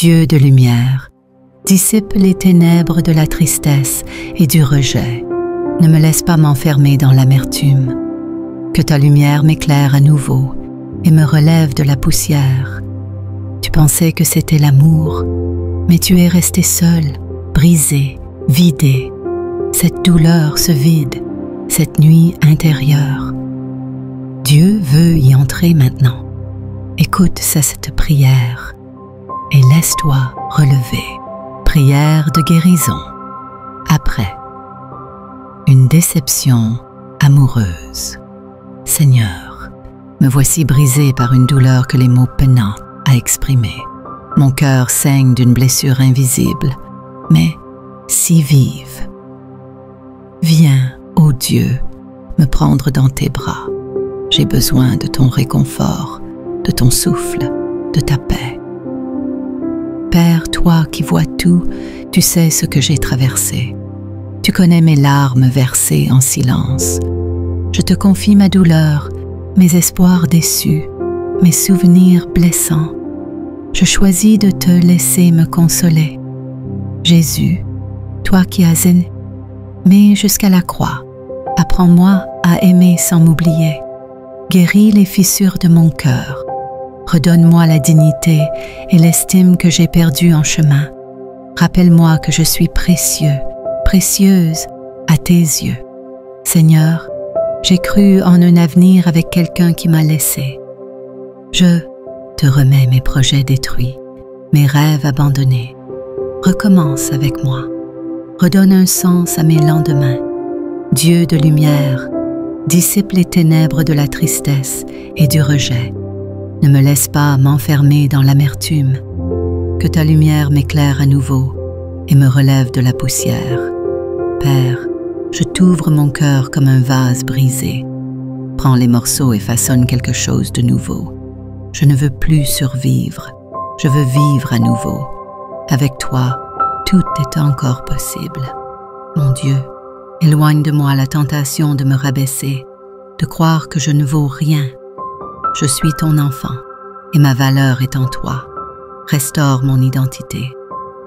Dieu de lumière, dissipe les ténèbres de la tristesse et du rejet. Ne me laisse pas m'enfermer dans l'amertume. Que ta lumière m'éclaire à nouveau et me relève de la poussière. Tu pensais que c'était l'amour, mais tu es resté seul, brisé, vidé. Cette douleur se vide, cette nuit intérieure. Dieu veut y entrer maintenant. Écoute cette prière et laisse-toi relever. Prière de guérison. Après. Une déception amoureuse. Seigneur, me voici brisé par une douleur que les mots peinants à exprimer. Mon cœur saigne d'une blessure invisible, mais si vive. Viens, ô Dieu, me prendre dans tes bras. J'ai besoin de ton réconfort, de ton souffle, de ta paix. Père, toi qui vois tout, tu sais ce que j'ai traversé. Tu connais mes larmes versées en silence. Je te confie ma douleur, mes espoirs déçus, mes souvenirs blessants. Je choisis de te laisser me consoler. Jésus, toi qui as aimé jusqu'à la croix, apprends-moi à aimer sans m'oublier. Guéris les fissures de mon cœur. Redonne-moi la dignité et l'estime que j'ai perdue en chemin. Rappelle-moi que je suis précieux, précieuse à tes yeux. Seigneur, j'ai cru en un avenir avec quelqu'un qui m'a laissé. Je te remets mes projets détruits, mes rêves abandonnés. Recommence avec moi. Redonne un sens à mes lendemains. Dieu de lumière, dissipe les ténèbres de la tristesse et du rejet. Ne me laisse pas m'enfermer dans l'amertume. Que ta lumière m'éclaire à nouveau et me relève de la poussière. Père, je t'ouvre mon cœur comme un vase brisé. Prends les morceaux et façonne quelque chose de nouveau. Je ne veux plus survivre, je veux vivre à nouveau. Avec toi, tout est encore possible. Mon Dieu, éloigne de moi la tentation de me rabaisser, de croire que je ne vaux rien. Je suis ton enfant, et ma valeur est en toi. Restaure mon identité,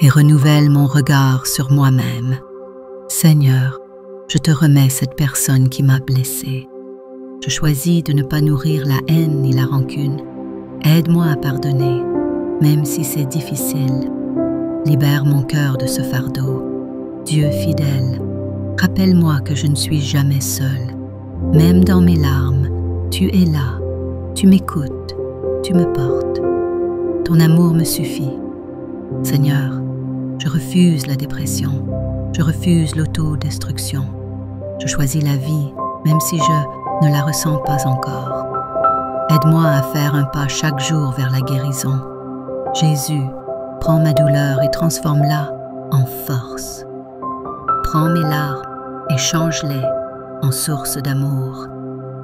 et renouvelle mon regard sur moi-même. Seigneur, je te remets cette personne qui m'a blessé. Je choisis de ne pas nourrir la haine ni la rancune. Aide-moi à pardonner, même si c'est difficile. Libère mon cœur de ce fardeau. Dieu fidèle, rappelle-moi que je ne suis jamais seule. Même dans mes larmes, tu es là, tu m'écoutes, tu me portes. Ton amour me suffit. Seigneur, je refuse la dépression, je refuse l'autodestruction. Je choisis la vie, même si je ne la ressens pas encore. Aide-moi à faire un pas chaque jour vers la guérison. Jésus, prends ma douleur et transforme-la en force. Prends mes larmes et change-les en source d'amour.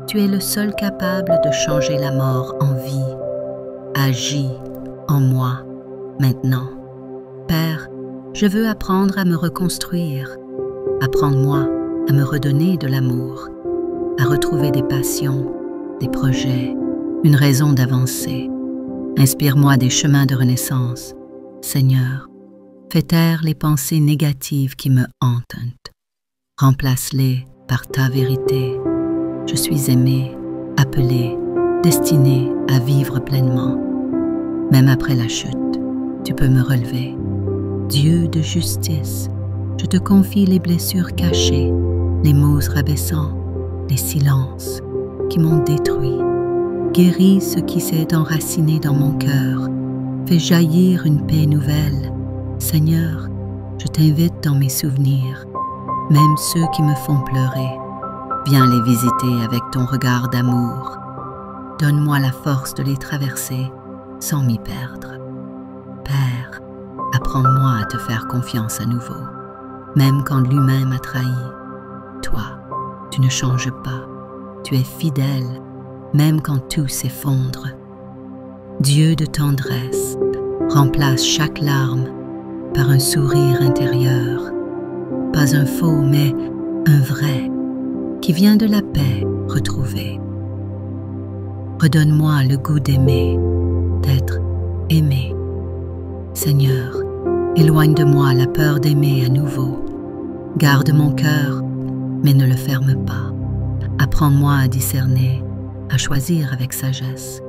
Tu es le seul capable de changer la mort en vie. Agis en moi maintenant. Père, je veux apprendre à me reconstruire. Apprends-moi à me redonner de l'amour, à retrouver des passions, des projets, une raison d'avancer. Inspire-moi des chemins de renaissance. Seigneur, fais taire les pensées négatives qui me hantent. Remplace-les par ta vérité. Je suis aimé, appelé, destiné à vivre pleinement. Même après la chute, tu peux me relever. Dieu de justice, je te confie les blessures cachées, les mots rabaissants, les silences qui m'ont détruit. Guéris ce qui s'est enraciné dans mon cœur. Fais jaillir une paix nouvelle. Seigneur, je t'invite dans mes souvenirs, même ceux qui me font pleurer. Viens les visiter avec ton regard d'amour. Donne-moi la force de les traverser sans m'y perdre. Père, apprends-moi à te faire confiance à nouveau, même quand l'humain m'a trahi. Toi, tu ne changes pas. Tu es fidèle, même quand tout s'effondre. Dieu de tendresse, remplace chaque larme par un sourire intérieur. Pas un faux, mais un vrai, qui vient de la paix retrouvée. Redonne-moi le goût d'aimer, d'être aimé. Seigneur, éloigne de moi la peur d'aimer à nouveau. Garde mon cœur, mais ne le ferme pas. Apprends-moi à discerner, à choisir avec sagesse.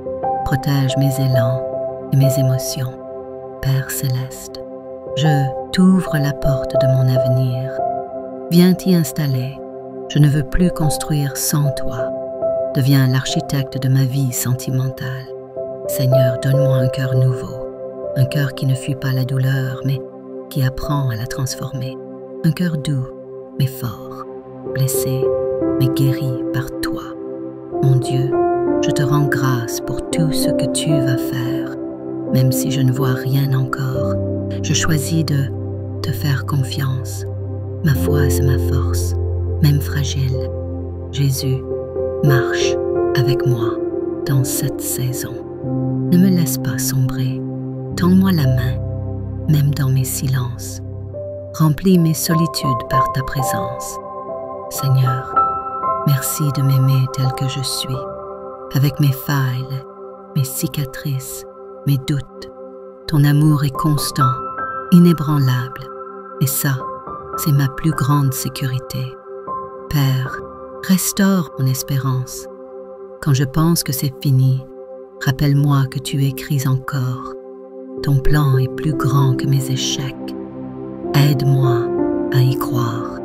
Protège mes élans et mes émotions. Père céleste, je t'ouvre la porte de mon avenir. Viens t'y installer. Je ne veux plus construire sans toi. Deviens l'architecte de ma vie sentimentale. Seigneur, donne-moi un cœur nouveau. Un cœur qui ne fuit pas la douleur, mais qui apprend à la transformer. Un cœur doux, mais fort. Blessé, mais guéri par toi. Mon Dieu, je te rends grâce pour tout ce que tu vas faire. Même si je ne vois rien encore, je choisis de te faire confiance. Ma foi, c'est ma force, même fragile. Jésus, marche avec moi dans cette saison. Ne me laisse pas sombrer. Tends-moi la main, même dans mes silences. Remplis mes solitudes par ta présence. Seigneur, merci de m'aimer tel que je suis, avec mes failles, mes cicatrices, mes doutes. Ton amour est constant, inébranlable, et ça, c'est ma plus grande sécurité. Père, restaure mon espérance. Quand je pense que c'est fini, rappelle-moi que tu écris encore. Ton plan est plus grand que mes échecs. Aide-moi à y croire.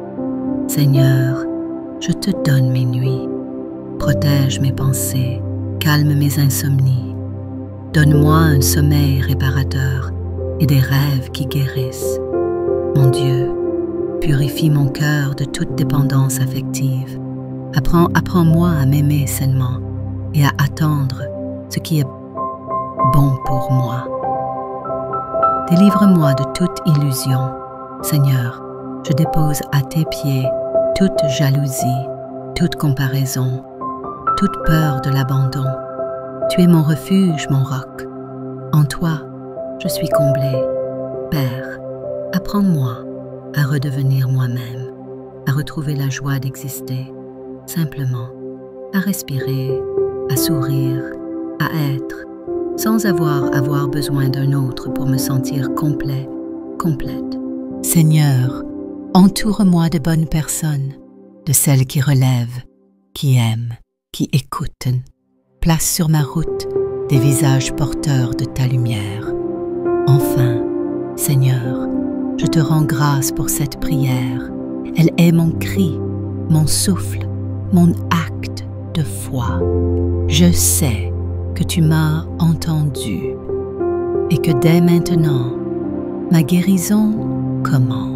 Seigneur, je te donne mes nuits. Protège mes pensées, calme mes insomnies. Donne-moi un sommeil réparateur et des rêves qui guérissent. Mon Dieu, purifie mon cœur de toute dépendance affective. Apprends-moi à m'aimer sainement et à attendre ce qui est bon pour moi. Délivre-moi de toute illusion. Seigneur, je dépose à tes pieds toute jalousie, toute comparaison, toute peur de l'abandon. Tu es mon refuge, mon roc. En toi, je suis comblé. Père, apprends-moi à redevenir moi-même, à retrouver la joie d'exister, simplement, à respirer, à sourire, à être, sans avoir besoin d'un autre pour me sentir complet, complète. Seigneur, entoure-moi de bonnes personnes, de celles qui relèvent, qui aiment, qui écoutent. Place sur ma route des visages porteurs de ta lumière. Enfin, Seigneur, je te rends grâce pour cette prière. Elle est mon cri, mon souffle, mon acte de foi. Je sais que tu m'as entendu et que dès maintenant, ma guérison commence.